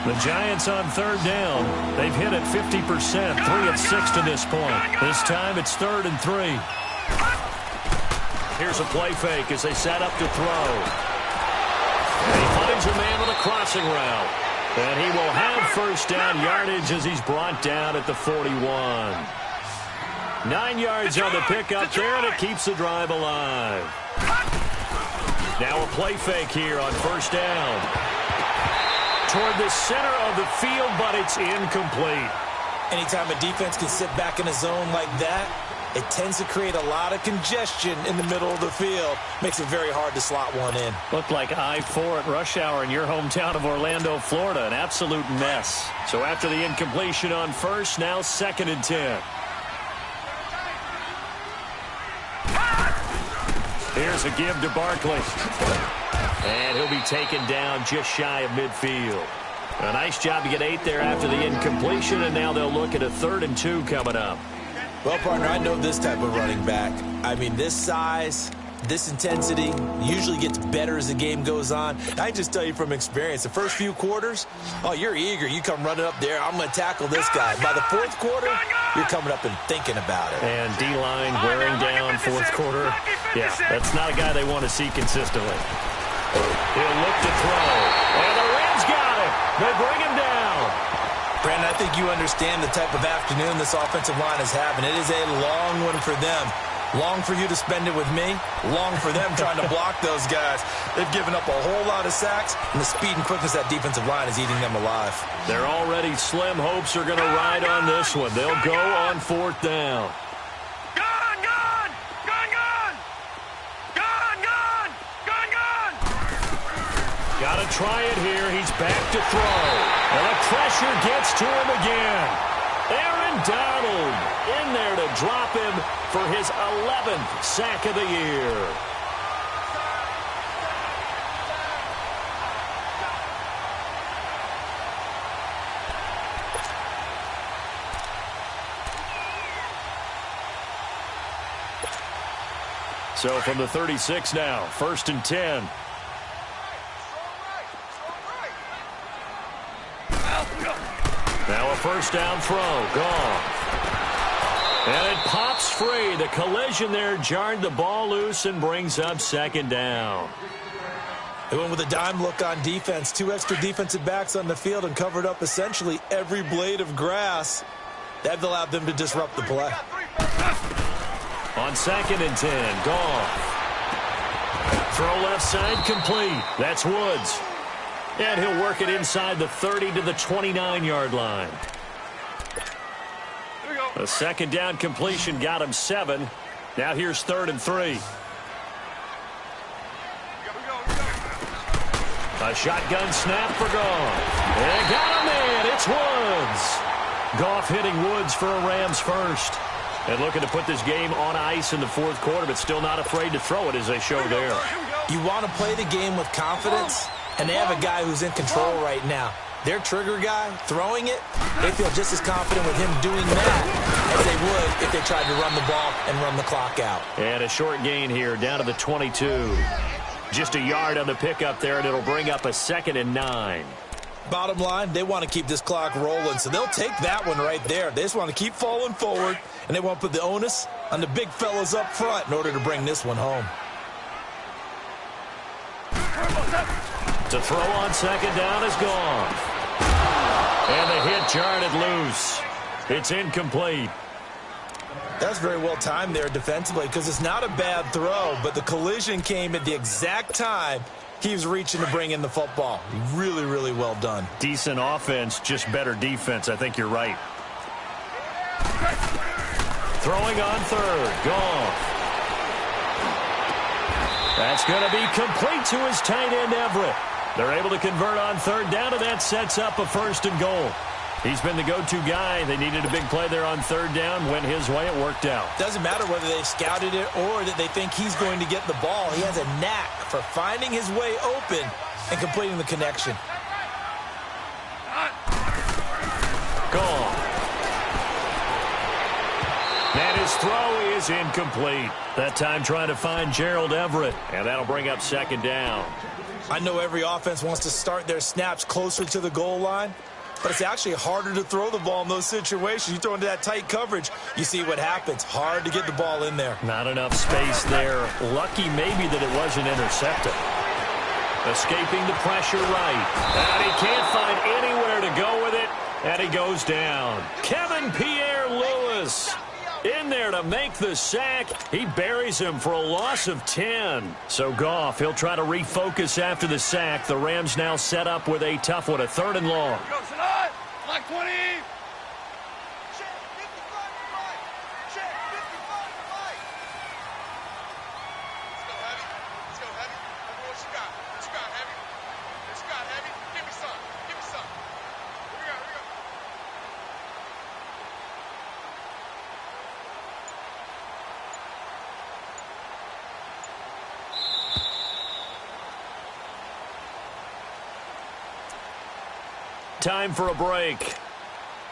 The Giants on third down. They've hit it 50%, 3 of 6 to this point. This time it's 3rd and 3. Here's a play fake as they set up to throw. And he finds a man with a crossing route. And he will have first down yardage as he's brought down at the 41. 9 yards on the pickup there, and it keeps the drive alive. Now a play fake here on first down. Toward the center of the field, but it's incomplete. Anytime a defense can sit back in a zone like that, it tends to create a lot of congestion in the middle of the field. Makes it very hard to slot one in. Looked like I-4 at rush hour in your hometown of Orlando, Florida. An absolute mess. So after the incompletion on first, now 2nd and 10. Here's a give to Barkley. And he'll be taken down just shy of midfield. A nice job to get 8 there after the incompletion, and now they'll look at a 3rd and 2 coming up. Well, partner, I know this type of running back. I mean, this size, this intensity usually gets better as the game goes on. I just tell you from experience, the first few quarters, oh, you're eager. You come running up there, I'm going to tackle this guy. By the 4th quarter, you're coming up and thinking about it. And D-line wearing down 4th quarter. Yeah, that's not a guy they want to see consistently. He'll look to throw. And the Rams got him. They bring him down. Brandon, I think you understand the type of afternoon this offensive line is having. It is a long one for them. Long for you to spend it with me. Long for them trying to block those guys. They've given up a whole lot of sacks, and the speed and quickness of that defensive line is eating them alive. Their already slim hopes are going to ride on this one. They'll go on 4th down. Got to try it here. He's back to throw. And the pressure gets to him again. Aaron Donald in there to drop him for his 11th sack of the year. So from the 36 now, 1st and 10. Now a first down throw, gone. And it pops free. The collision there jarred the ball loose and brings up 2nd down. They went with a dime look on defense. 2 extra defensive backs on the field and covered up essentially every blade of grass. That allowed them to disrupt the play. On 2nd and 10, gone. Throw left side, complete. That's Woods. And he'll work it inside the 30 to the 29-yard line. A 2nd down completion got him 7. Now here's 3rd and 3. A shotgun snap for Goff. And got him in. It's Woods. Goff hitting Woods for a Rams first. And looking to put this game on ice in the 4th quarter, but still not afraid to throw it as they show there. You want to play the game with confidence? And they have a guy who's in control right now. Their trigger guy, throwing it, they feel just as confident with him doing that as they would if they tried to run the ball and run the clock out. And a short gain here down to the 22. Just a yard on the pickup there, and it'll bring up a 2nd and 9. Bottom line, they want to keep this clock rolling, so they'll take that one right there. They just want to keep falling forward, and they want to put the onus on the big fellas up front in order to bring this one home. To throw on 2nd down is gone. And the hit jarred it loose. It's incomplete. That's very well timed there defensively because it's not a bad throw, but the collision came at the exact time he was reaching to bring in the football. Really, really well done. Decent offense, just better defense. I think you're right. Throwing on 3rd. Gone. That's going to be complete to his tight end, Everett. They're able to convert on 3rd down, and that sets up a 1st and goal. He's been the go-to guy. They needed a big play there on 3rd down. Went his way. It worked out. Doesn't matter whether they've scouted it or that they think he's going to get the ball. He has a knack for finding his way open and completing the connection. Gone. And his throw is incomplete. That time trying to find Gerald Everett. And that'll bring up second down. I know every offense wants to start their snaps closer to the goal line, but it's actually harder to throw the ball in those situations. You throw into that tight coverage, you see what happens. Hard to get the ball in there. Not enough space there. Lucky maybe that it wasn't intercepted. Escaping the pressure right. And he can't find anywhere to go with it. And he goes down. Kevin Pierre-Louis in there to make the sack. He buries him for a loss of 10. So Goff, he'll try to refocus after the sack. The Rams now set up with a tough one, a 3rd and long. Go, Salad. Like 20. Time for a break.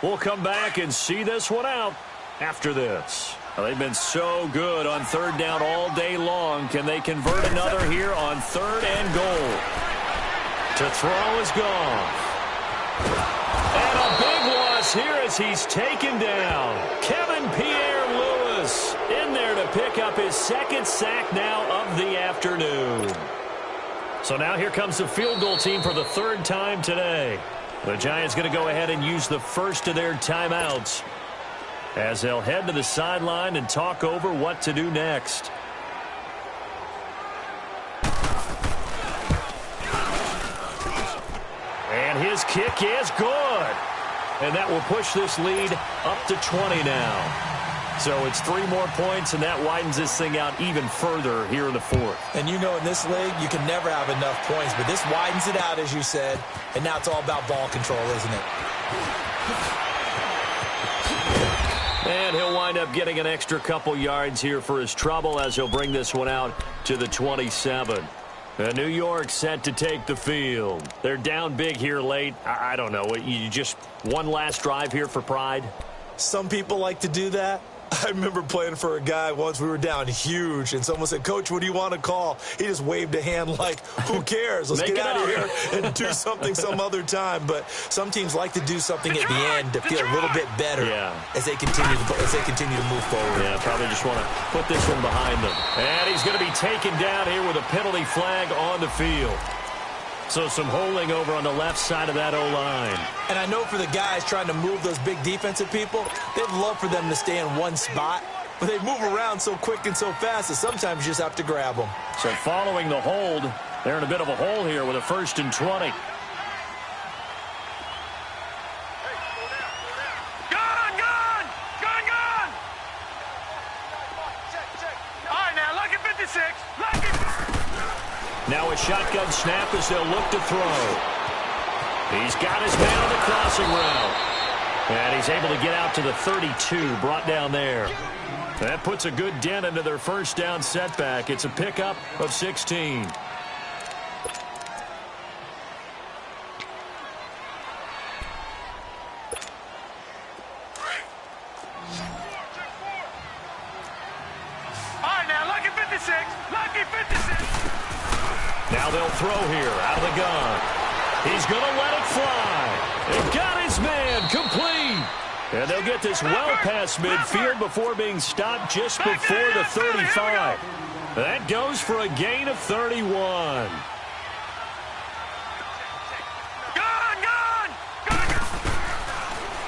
We'll come back and see this one out after this. Well, they've been so good on 3rd down all day long. Can they convert another here on 3rd and goal? To throw is gone. And a big loss here as he's taken down. Kevin Pierre-Louis in there to pick up his 2nd sack now of the afternoon. So now here comes the field goal team for the 3rd time today. The Giants going to go ahead and use the first of their timeouts as they'll head to the sideline and talk over what to do next. And his kick is good. And that will push this lead up to 20 now. So it's 3 more points, and that widens this thing out even further here in the 4th. And you know in this league, you can never have enough points, but this widens it out, as you said, and now it's all about ball control, isn't it? And he'll wind up getting an extra couple yards here for his trouble as he'll bring this one out to the 27. New York set to take the field. They're down big here late. I don't know. You just one last drive here for pride? Some people like to do that. I remember playing for a guy once. We were down huge, and someone said, "Coach, what do you want to call?" He just waved a hand like, who cares? Let's get out of here and do something some other time. But some teams like to do something at the end to feel a little bit better as they continue to move forward. Yeah, probably just want to put this one behind them. And he's going to be taken down here with a penalty flag on the field. So some holding over on the left side of that O-line. And I know for the guys trying to move those big defensive people, they'd love for them to stay in one spot. But they move around so quick and so fast that sometimes you just have to grab them. So following the hold, they're in a bit of a hole here with a 1st and 20. Now a shotgun snap as they'll look to throw. He's got his man on the crossing route. And he's able to get out to the 32, brought down there. That puts a good dent into their 1st down setback. It's a pickup of 16. Now they'll throw here out of the gun. He's going to let it fly. And got his man complete. And they'll get this well past midfield before being stopped just before the 35. That goes for a gain of 31.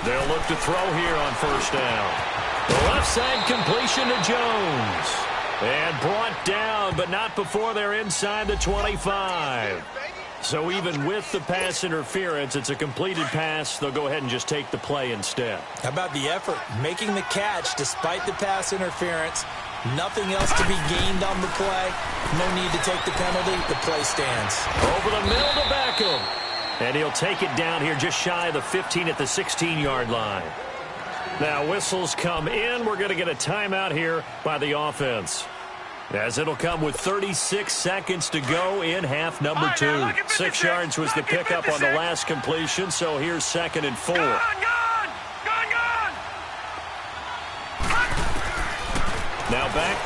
They'll look to throw here on 1st down. The left side completion to Jones. And brought down, but not before they're inside the 25. So even with the pass interference, it's a completed pass. They'll go ahead and just take the play instead. How about the effort? Making the catch despite the pass interference. Nothing else to be gained on the play. No need to take the penalty. The play stands. Over the middle to Beckham. And he'll take it down here just shy of the 15 at the 16-yard line. Now whistles come in. We're going to get a timeout here by the offense, as it'll come with 36 seconds to go in half number 2. 6 yards was the pickup on the last completion, so here's 2nd and 4.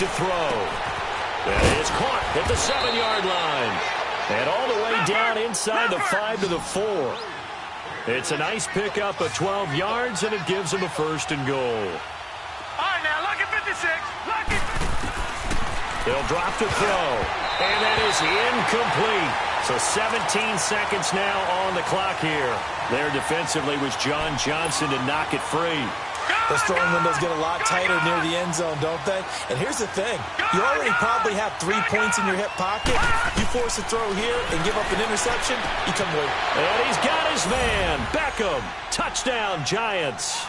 to throw. That is caught at the 7-yard line. And all the way down inside the 5 to the 4. It's a nice pickup of 12 yards, and it gives him a 1st and goal. All right, now, look at 56. Look at... They'll drop to throw. And that is incomplete. So 17 seconds now on the clock here. There defensively was John Johnson to knock it free. Those throwing windows get a lot tighter near the end zone, don't they? And here's the thing. You already probably have 3 points in your hip pocket. You force a throw here and give up an interception, you come away. And he's got his man. Beckham. Touchdown, Giants.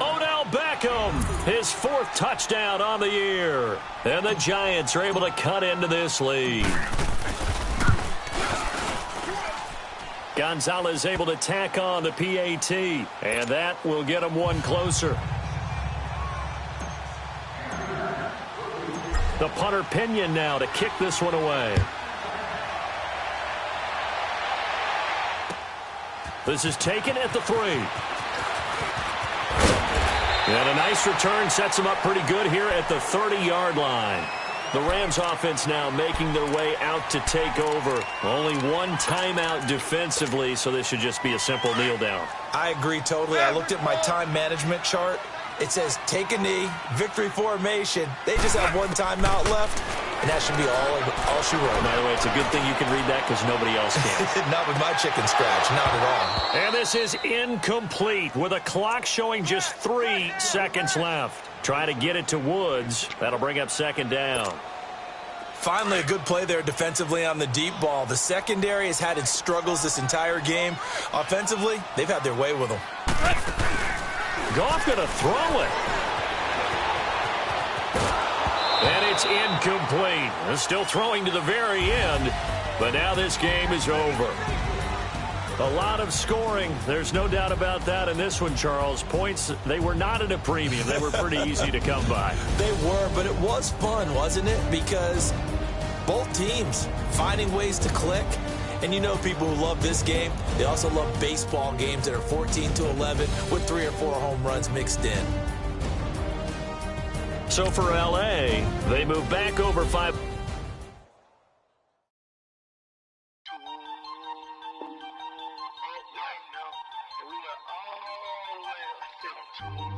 Odell Beckham, his 4th touchdown on the year. And the Giants are able to cut into this lead. Gonzalez able to tack on the PAT, and that will get him one closer. The punter Pinion now to kick this one away. This is taken at the 3. And a nice return sets him up pretty good here at the 30-yard line. The Rams offense now making their way out to take over. Only one timeout defensively, so this should just be a simple kneel down. I agree totally. I looked at my time management chart. It says take a knee, victory formation. They just have one timeout left, and that should be all she wrote. By the way, it's a good thing you can read that because nobody else can. Not with my chicken scratch, not at all. And this is incomplete with a clock showing just 3 seconds left. Try to get it to Woods. That'll bring up 2nd down. Finally, a good play there defensively on the deep ball. The secondary has had its struggles this entire game. Offensively, they've had their way with them. Goff going to throw it. And it's incomplete. They're still throwing to the very end, but now this game is over. A lot of scoring. There's no doubt about that in this one, Charles. Points, they were not at a premium. They were pretty easy to come by. They were, but it was fun, wasn't it? Because both teams finding ways to click. And you know people who love this game, they also love baseball games that are 14-11 with 3 or 4 home runs mixed in. So for L.A., they move back over 5. We were all the way